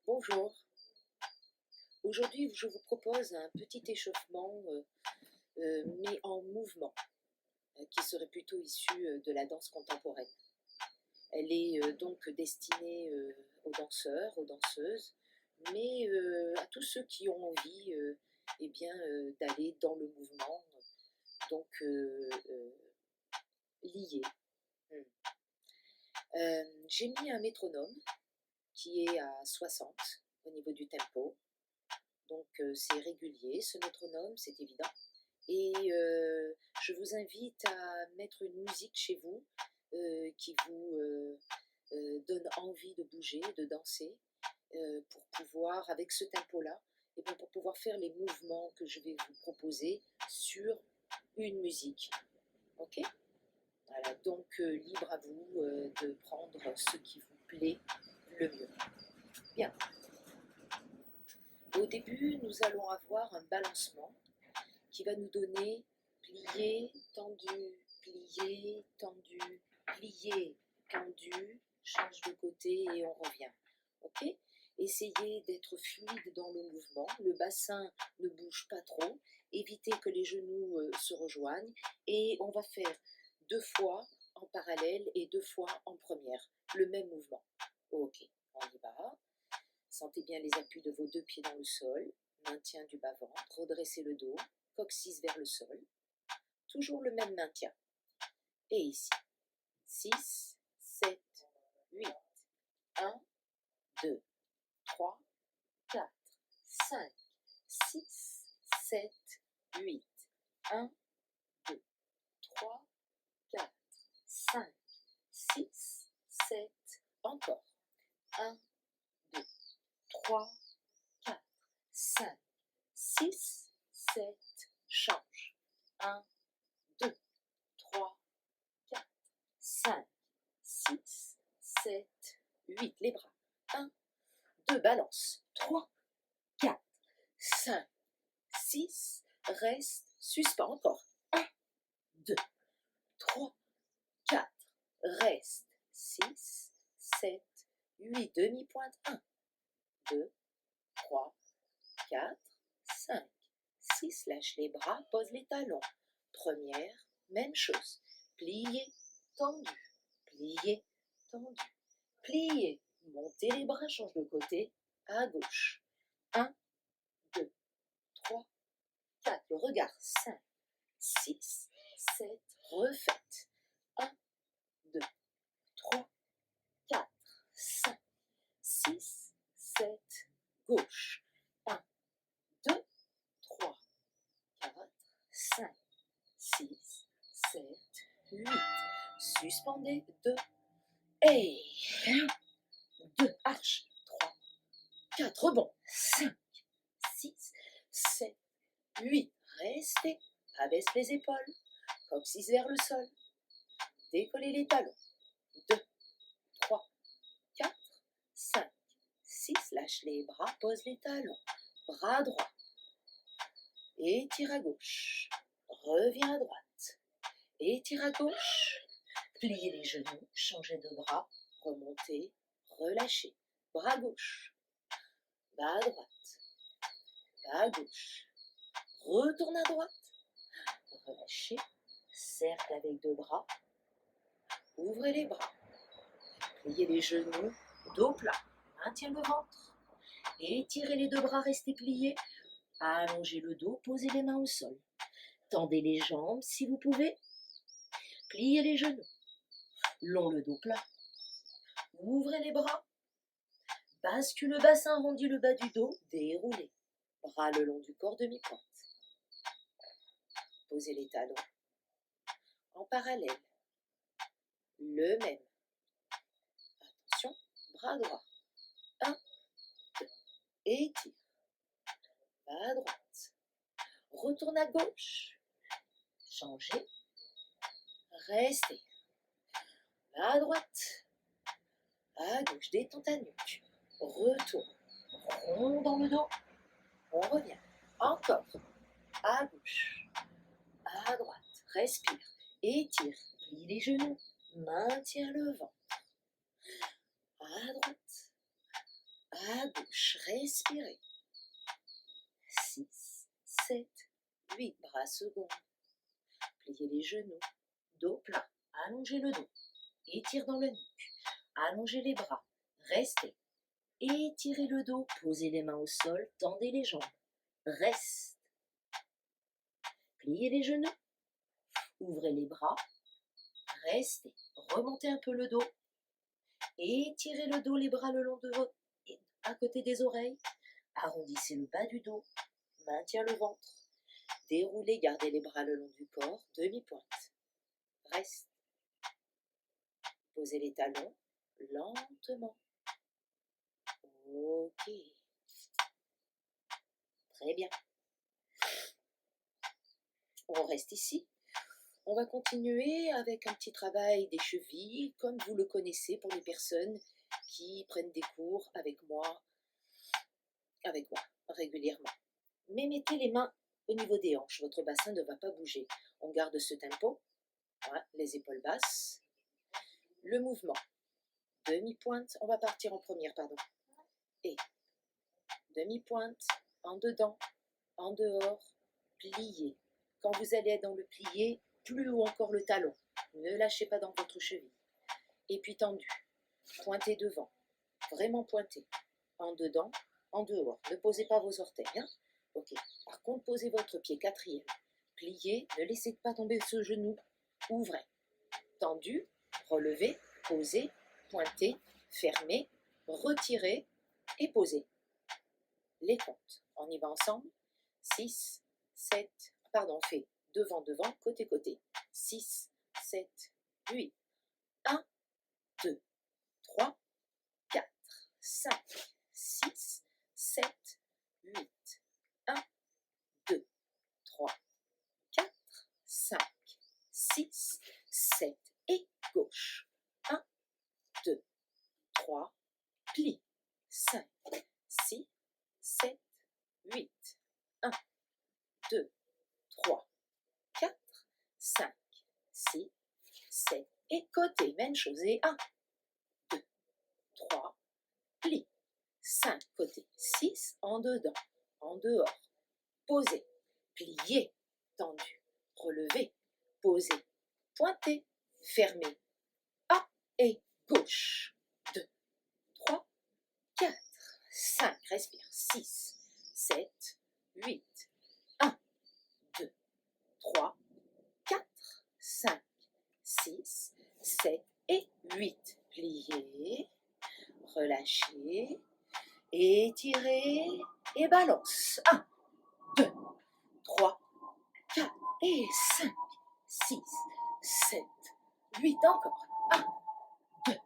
Bonjour, aujourd'hui je vous propose un petit échauffement mais en mouvement qui serait plutôt issu de la danse contemporaine. Elle est donc destinée aux danseurs, aux danseuses, mais à tous ceux qui ont envie d'aller dans le mouvement, donc lié. Hmm. J'ai mis un métronome qui est à 60 au niveau du tempo. Donc c'est régulier ce métronome, c'est évident. Et je vous invite à mettre une musique chez vous qui vous donne envie de bouger, de danser, pour pouvoir, avec ce tempo-là, et bien pour pouvoir faire les mouvements que je vais vous proposer sur une musique. Ok? Voilà, donc libre à vous de prendre ce qui vous plaît le mieux. Bien. Au début, nous allons avoir un balancement qui va nous donner plié, tendu, plié, tendu, plié, tendu, change de côté et on revient. Ok? Essayez d'être fluide dans le mouvement, le bassin ne bouge pas trop, évitez que les genoux se rejoignent et on va faire 2 fois en parallèle et 2 fois en première, le même mouvement. Ok, on y va. Sentez bien les appuis de vos 2 pieds dans le sol, maintien du bas-ventre, redressez le dos, coccyx vers le sol, toujours le même maintien. Et ici, 6, 7, 8, 1, 2, 3, 4, 5, 6, 7, 8, 1, 2, 3, 4, 5, 6, 7, encore, 1, 2, 3, 4, 5, 6, 7, change, 1, 2, 3, 4, 5, 6, 7, 8, les bras, 1, 2, balance, 3, 4, 5, 6, reste, suspend, encore, 1, 2, 3, 4, reste, 6, 7, 8, demi-pointe, 1, 2, 3, 4, 5, 6, lâche les bras, pose les talons, première, même chose, plié, tendu, plié, tendu, plié, montez les bras, change de côté, à gauche, 1, 2, 3, 4, le regard, 5, 6, 7, refaites, 1, 2, 3, 4, 5, 6, 7, gauche, 1, 2, 3, 4, 5, 6, 7, 8, suspendez, 2, et 1, 2, arche, 3, 4, rebond, 5, 6, 7, 8, restez, abaisse les épaules, coccyx vers le sol, décollez les talons, 2, 3, 4, 5, 6, lâche les bras, pose les talons, bras droit, étire à gauche, reviens à droite, étire à gauche, pliez les genoux, changez de bras, remontez, relâchez, bras gauche, bas à droite, bas à gauche, retourne à droite, relâchez, cercle avec 2 bras, ouvrez les bras, pliez les genoux, dos plat, maintiens le ventre, étirez les 2 bras, restez pliés, allongez le dos, posez les mains au sol, tendez les jambes si vous pouvez, pliez les genoux, long le dos plat, ouvrez les bras, bascule le bassin, arrondis le bas du dos, déroulez, bras le long du corps, demi-pointe, posez les talons, en parallèle, le même, attention, bras droit, 1, 2, étire, bas à droite, retourne à gauche, changez, restez, bas à droite, à gauche, détends ta nuque, retourne, rond dans le dos, on revient, encore, à gauche, à droite, respire, étire, plie les genoux, maintiens le ventre, à droite, À gauche, respirez. 6, 7, 8, bras secondes. Pliez les genoux, dos plat, allongez le dos. Étire dans le nuque, allongez les bras, restez. Étirez le dos, posez les mains au sol, tendez les jambes. Reste. Pliez les genoux, ouvrez les bras, restez. Remontez un peu le dos. Étirez le dos, les bras le long de votre, à côté des oreilles. Arrondissez le bas du dos, maintien le ventre. Déroulez, gardez les bras le long du corps, demi-pointe. Reste. Posez les talons lentement. Ok. Très bien. On reste ici. On va continuer avec un petit travail des chevilles, comme vous le connaissez pour les personnes qui prennent des cours avec moi régulièrement. Mais mettez les mains au niveau des hanches. Votre bassin ne va pas bouger. On garde ce tempo. Voilà, les épaules basses. Le mouvement. Demi-pointe. On va partir en première, pardon. Et demi-pointe, en dedans, en dehors, plié. Quand vous allez être dans le plié, plus haut encore le talon. Ne lâchez pas dans votre cheville. Et puis tendu. Pointez devant. Vraiment pointez. En dedans, en dehors. Ne posez pas vos orteils. Hein? Ok. Par contre, posez votre pied quatrième. Pliez. Ne laissez pas tomber ce genou. Ouvrez. Tendu. Relevez. Posez. Pointez. Fermez. Retirez. Et posez. Les comptes. On y va ensemble. 6, 7, pardon, on fait devant, devant, côté, côté. 6, 7, 8. 1, 2, 3, 4, 5, 6, 7, 8. 1, 2, 3, 4, 5, 6, 7. Et gauche. 1, 2, 3, plie. 5, 6, 7, 8. 1, 2, 3, 4, 5, 6, 7. Et côté, même chose. Et 1, 2, 3, plie. 5, côté. 6, en dedans, en dehors. Posez, pliez, tendu. Relevez, posez, pointez, fermez. 1 et gauche. 2, 3, 4, 5. Respire. 6, 7, 8. 1, 2, 3, 4, 5, 6, 7 et 8. Pliez, relâchez, étirez et balance. 1, 2, 3, 4 et 5, 6, 7, 8. Encore. 1, 2,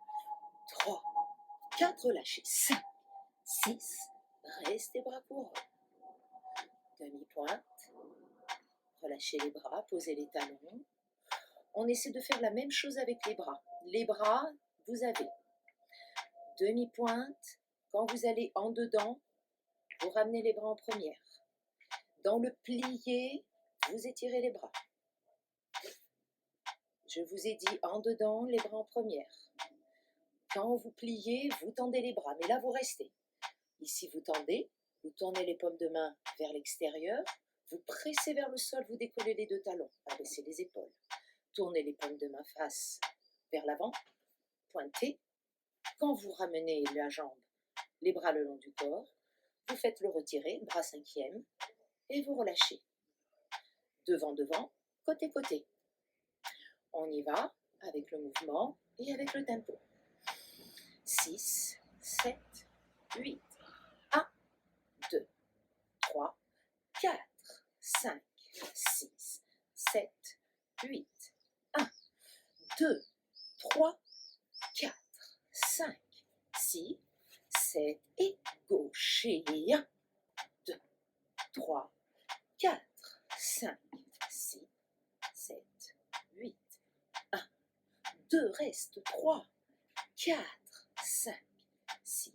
3, 4. Relâchez. 5, 6. Restez bras couronnes. Demi-pointe. Relâchez les bras, posez les talons. On essaie de faire la même chose avec les bras. Les bras, vous avez demi-pointe. Quand vous allez en dedans, vous ramenez les bras en première. Dans le plié, vous étirez les bras. Je vous ai dit en dedans, les bras en première. Quand vous pliez, vous tendez les bras. Mais là, vous restez. Ici, vous tendez. Vous tournez les paumes de main vers l'extérieur. Vous pressez vers le sol, vous décollez les deux talons. Abaissez les épaules. Tournez les paumes de main face vers l'avant. Pointez. Quand vous ramenez la jambe, les bras le long du corps, vous faites le retirer, bras cinquième, et vous relâchez. Devant, devant, côté, côté. On y va avec le mouvement et avec le tempo. 6, 7, 8. 1, 2, 3, 4, 5, 6, 7, 8. 1, 2, 3, 4, 5, 6, 7 et gauche. Et 1, 2, 3, 4, 5, 6, 7, 8. 1, 2, reste. 3, 4, 5, 6,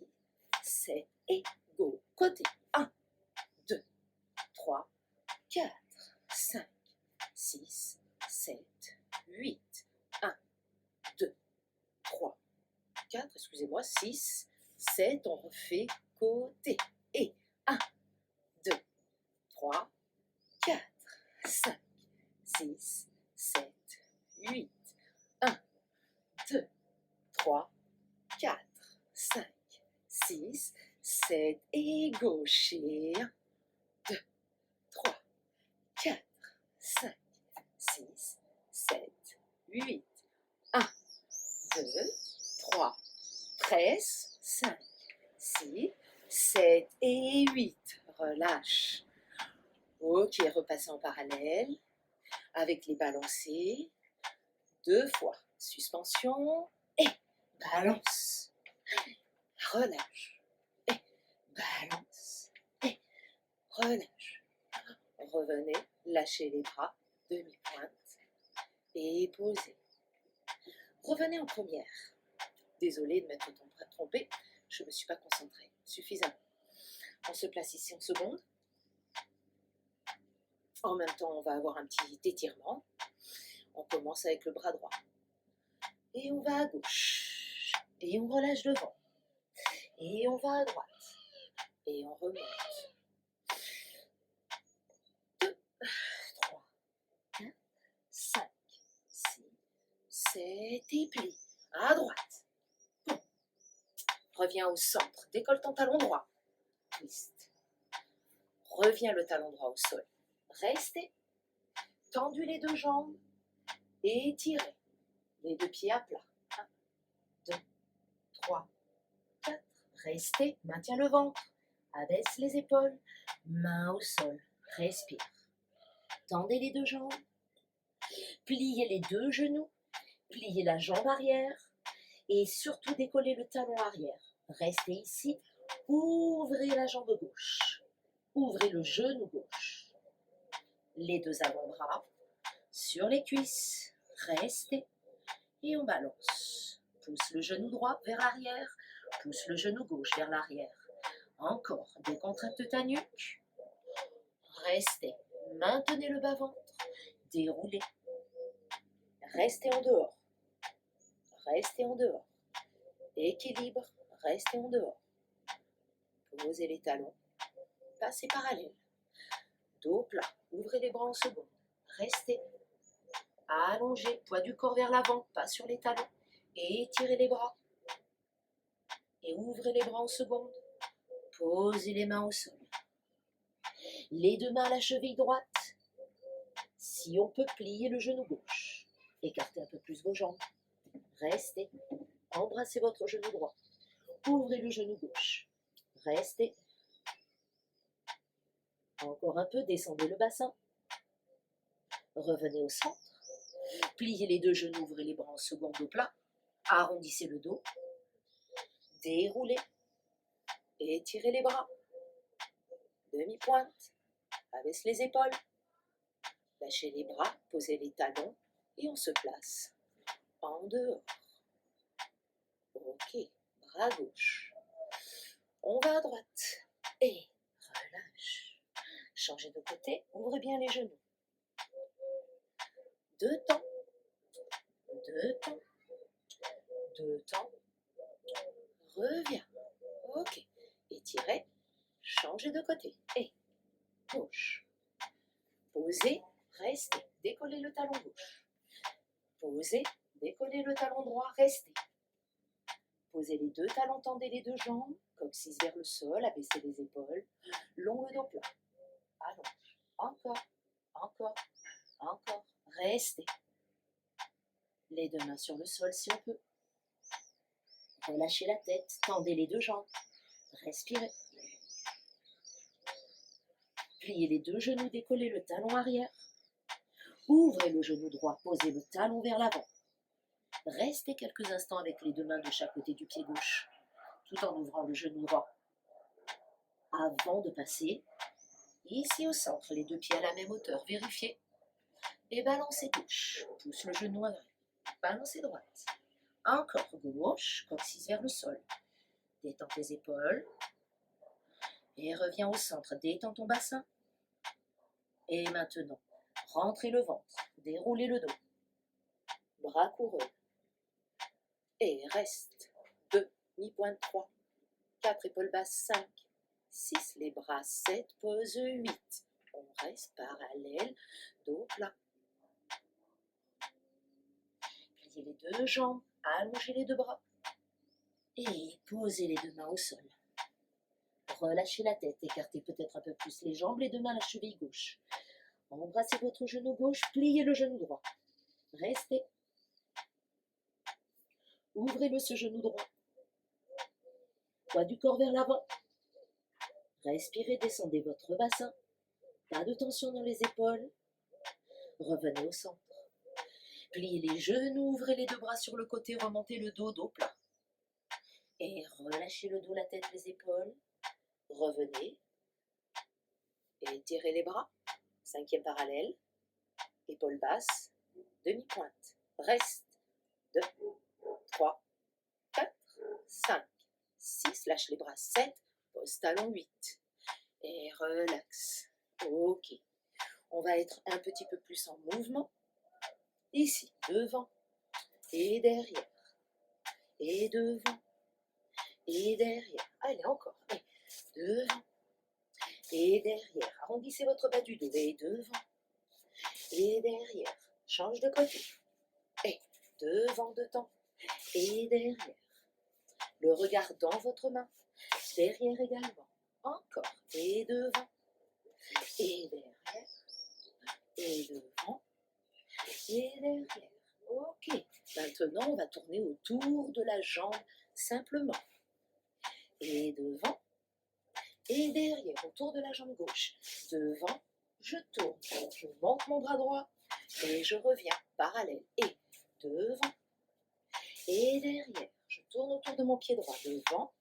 7 et go. Côté. 1, 2, 3, 4, 5, 6, 7, 8. 1, 2, 3, 4, excusez-moi, 6, 7. On refait côté. Et 1, 2, 3, 4, 5, 6, 7, 8. 1, 2, 3, 4, 5, 6, 7 et gauche. Et 1, 2, 3, 4, 5, 6, 7, 8. 1, 2, 3, presse, 5, 6, 7 et 8. Relâche. Ok, repassez en parallèle avec les balancés. 2 fois. Suspension et balance. Relâche. Et balance. Et relâche. Revenez, lâchez les bras, demi-pointe et posez. Revenez en première. Désolée de m'être trompée, je ne me suis pas concentrée suffisamment. On se place ici en seconde. En même temps, on va avoir un petit étirement. On commence avec le bras droit. Et on va à gauche. Et on relâche devant. Et on va à droite. Et on remonte. 2, 3, 4, 5, 6, 7 et plie. À droite. Reviens au centre. Décolle ton talon droit. Twist. Reviens le talon droit au sol. Restez. Tendus les 2 jambes. Et étirez. Les 2 pieds à plat. 1, 2, 3, 4. Restez. Maintiens le ventre. Abaisse les épaules. Main au sol. Respire. Tendez les 2 jambes. Pliez les 2 genoux. Pliez la jambe arrière. Et surtout décollez le talon arrière. Restez ici. Ouvrez la jambe gauche. Ouvrez le genou gauche. Les 2 avant-bras sur les cuisses. Restez. Et on balance. Pousse le genou droit vers l'arrière. Pousse le genou gauche vers l'arrière. Encore. Décontracte ta nuque. Restez. Maintenez le bas-ventre. Déroulez. Restez en dehors. Restez en dehors. Équilibre. Restez en dehors. Posez les talons. Passez parallèle. Dos plat. Ouvrez les bras en seconde. Restez. Allongez. Poids du corps vers l'avant. Pas sur les talons. Et étirez les bras. Et ouvrez les bras en seconde. Posez les mains au sol. Les 2 mains à la cheville droite. Si on peut, plier le genou gauche. Écartez un peu plus vos jambes. Restez. Embrassez votre genou droit. Ouvrez le genou gauche. Restez. Encore un peu, descendez le bassin. Revenez au centre. Pliez les 2 genoux, ouvrez les bras en seconde au plat. Arrondissez le dos. Déroulez. Étirez les bras. Demi-pointe. Abaisse les épaules. Lâchez les bras, posez les talons et on se place en dehors. Ok, bras gauche. On va à droite et relâche. Changez de côté, ouvrez bien les genoux. 2 temps. 2 temps. 2 temps. Reviens. Ok. Étirez. Changez de côté. Et gauche. Posez. Restez. Décollez le talon gauche. Posez. Décollez le talon droit. Restez. Posez les 2 talons, tendez les 2 jambes. Coccyx vers le sol. Abaissez les épaules. Long le dos plat. Allonge. Encore. Encore. Encore. Restez. Les 2 mains sur le sol si on peut. Relâchez la tête. Tendez les 2 jambes. Respirez. Pliez les 2 genoux. Décollez le talon arrière. Ouvrez le genou droit, posez le talon vers l'avant. Restez quelques instants avec les 2 mains de chaque côté du pied gauche, tout en ouvrant le genou droit. Avant de passer, ici au centre, les 2 pieds à la même hauteur, vérifiez. Et balancez gauche, pousse le genou à droite. Balancez droite. Encore gauche, coccyx vers le sol. Détends tes épaules. Et reviens au centre, détends ton bassin. Et maintenant, rentrez le ventre, déroulez le dos. Bras couronne. Et reste. 2, mi-pointe 3, 4, épaules basses, 5, 6, les bras, 7, pose 8. On reste parallèle, dos plat. Pliez les deux jambes, allongez les deux bras et posez les deux mains au sol. Relâchez la tête, écartez peut-être un peu plus les jambes, les deux mains à la cheville gauche. Embrassez votre genou gauche, pliez le genou droit. Restez. Ouvrez-le ce genou droit. Poids du corps vers l'avant. Respirez, descendez votre bassin. Pas de tension dans les épaules. Revenez au centre. Pliez les genoux, ouvrez les deux bras sur le côté, remontez le dos plat. Et relâchez le dos, la tête, les épaules. Revenez. Étirez les bras. 5e parallèle. Épaules basses. Demi-pointe. Reste. 2, 3, 4, 5, 6. Lâche les bras. 7. Pose talon 8. Et relax. Ok. On va être un petit peu plus en mouvement. Ici, devant et derrière. Et devant et derrière. Allez, encore. Et devant et derrière. Arrondissez votre bas du dos. Et devant et derrière. Change de côté. Et devant de temps et derrière. Le regard dans votre main. Derrière également. Encore. Et devant et derrière. Et devant et derrière. Ok. Maintenant, on va tourner autour de la jambe simplement. Et devant et derrière, autour de la jambe gauche. Devant, je tourne. Je monte mon bras droit et je reviens parallèle. Et devant et derrière. Je tourne autour de mon pied droit. Devant,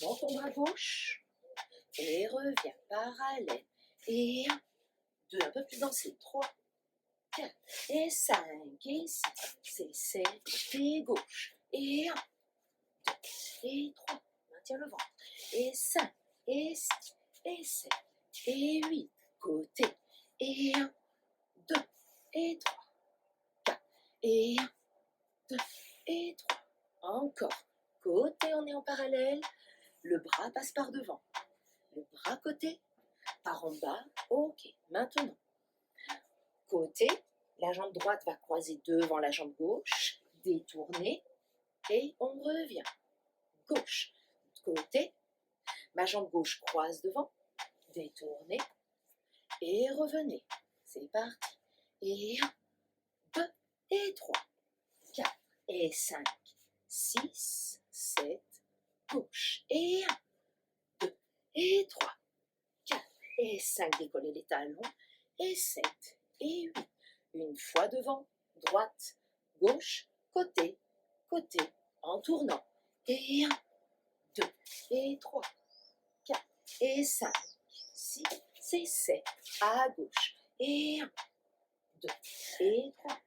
monte mon bras gauche et reviens parallèle. Et 1, 2, un peu plus dansé. 3, 4 et 5 et 6. C'est 7 et gauche. Et 1, 2 et 3. Maintiens le ventre. Et 5 et 6 et 7 et 8. Côté. Et 1, 2 et 3. 4 et 1, 2 et 3. Encore. Côté, on est en parallèle. Le bras passe par devant. Le bras côté par en bas. Ok. Maintenant. Côté. La jambe droite va croiser devant la jambe gauche. Détourner. Et on revient. Gauche. Côté. Ma jambe gauche croise devant. Détournez. Et revenez. C'est parti. Et 1, 2 et 3. 4 et 5. 6, 7. Gauche. Et 1, 2 et 3. 4 et 5. Décollez les talons. Et 7 et 8. Une fois devant. Droite. Gauche. Côté. Côté. En tournant. Et 1, 2 et 3. 4 et 5. 6 et 7. À gauche. Et 1, 2 et 3.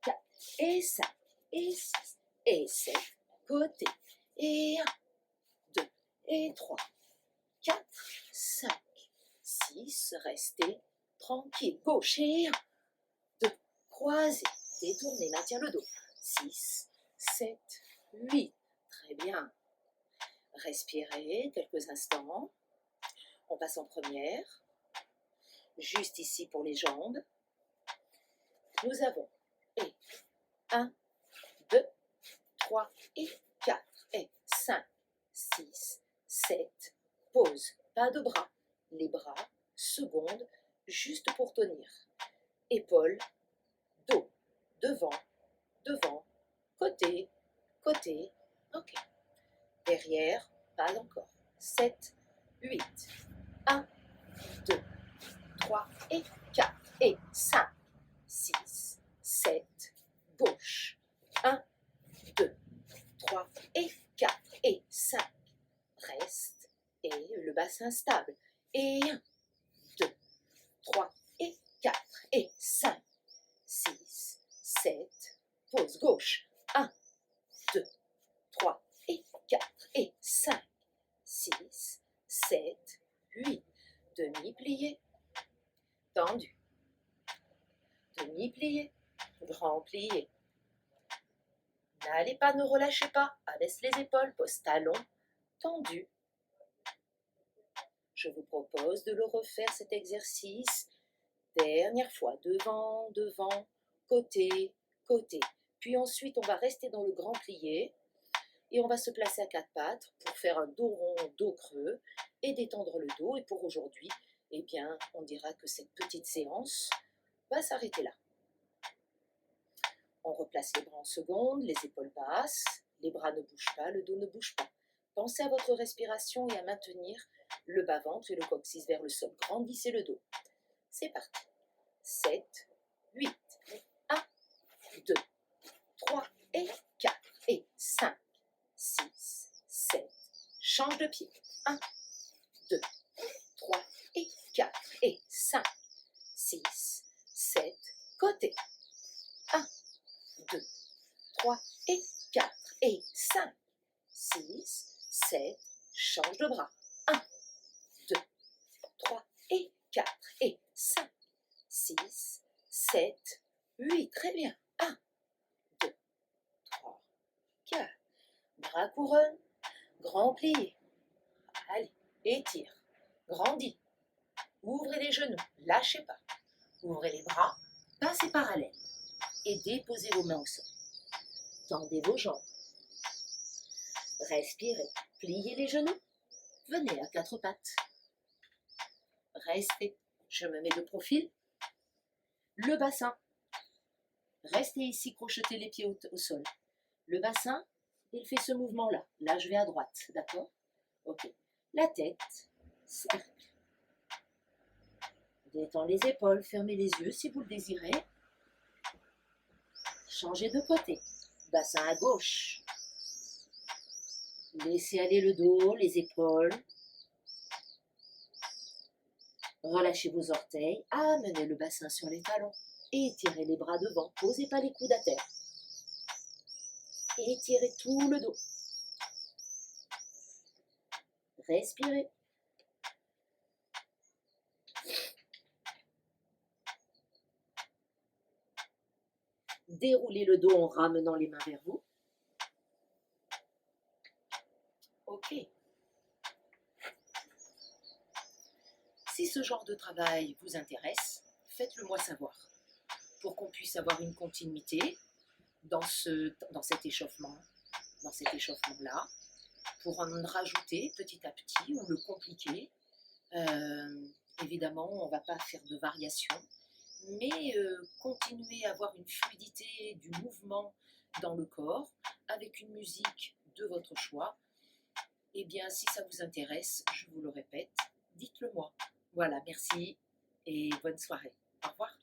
4 et 5 et 6 et 7. Côté. Et 1, 2 et 3. 4, 5, 6. Restez tranquille. Gauche. Et 1, 2. Croisez. Détournez. Maintiens le dos. 6, 7, 8. Très bien. Respirez quelques instants. On passe en première. Juste ici pour les jambes. Nous avons et 1, 2, 3 et 4 et 5, 6, 7. Pause. Pas de bras. Les bras, seconde, juste pour tenir. Épaules, dos, devant, devant, côté, côté. Ok. Derrière, pas encore. 7, 8. 1, 2, 3 et 4 et 5, 6, 7. Gauche. 1, 2, 3 et 4 et 5. Reste. Et le bassin stable. Et 1, 2, 3 et 4 et 5, 6, 7. Pause gauche. 1, 2, 3 et 4 et 5, 6, 7, 8. Demi-plié. Tendu. Demi-plié. Grand plié. N'allez pas, ne relâchez pas. Abaisse les épaules, pose talon. tendu. Je vous propose de le refaire cet exercice. Dernière fois, devant, devant, côté, côté. Puis ensuite, on va rester dans le grand plié et on va se placer à quatre pattes pour faire un dos rond, dos creux et détendre le dos. Et pour aujourd'hui, eh bien, on dira que cette petite séance va s'arrêter là. On replace les bras en seconde, les épaules basses, les bras ne bougent pas, le dos ne bouge pas. Pensez à votre respiration et à maintenir le bas-ventre et le coccyx vers le sol. Grandissez le dos. C'est parti. 7, 8, 1, 2, 3 et 4 et 5, 6, 7. Change de pied. 1, 2, 3 et 4 et 5, 6, 7. Côté. 1, 2, 3 et 4 et 5, 6, 7. Change de bras. 1, 2, 3 et 4 et 5, 6, 7, 8. Très bien. 1, 2, 3, 4. Bras couronne. Grand plié. Allez, étire. Grandis. Ouvrez les genoux. Lâchez pas. Ouvrez les bras. Passez parallèle. Et déposez vos mains au sol. Tendez vos jambes. Respirez. Pliez les genoux. Venez à quatre pattes. Restez. Je me mets de profil. Le bassin. Restez ici, crochetez les pieds au sol. Le bassin, il fait ce mouvement-là. Là, je vais à droite, d'accord? Ok. La tête, cercle. Détends les épaules, fermez les yeux si vous le désirez. Changez de côté. Bassin à gauche. Laissez aller le dos, les épaules. Relâchez vos orteils. Amenez le bassin sur les talons. Étirez les bras devant. Posez pas les coudes à terre. Étirez tout le dos. Respirez. Déroulez le dos en ramenant les mains vers vous. Ok. Si ce genre de travail vous intéresse, faites-le moi savoir pour qu'on puisse avoir une continuité dans cet échauffement-là, pour en rajouter petit à petit ou le compliquer. Évidemment, on ne va pas faire de variations, mais continuer à avoir une fluidité du mouvement dans le corps avec une musique de votre choix. Eh bien, si ça vous intéresse, je vous le répète, dites-le moi. Voilà, merci et bonne soirée. Au revoir.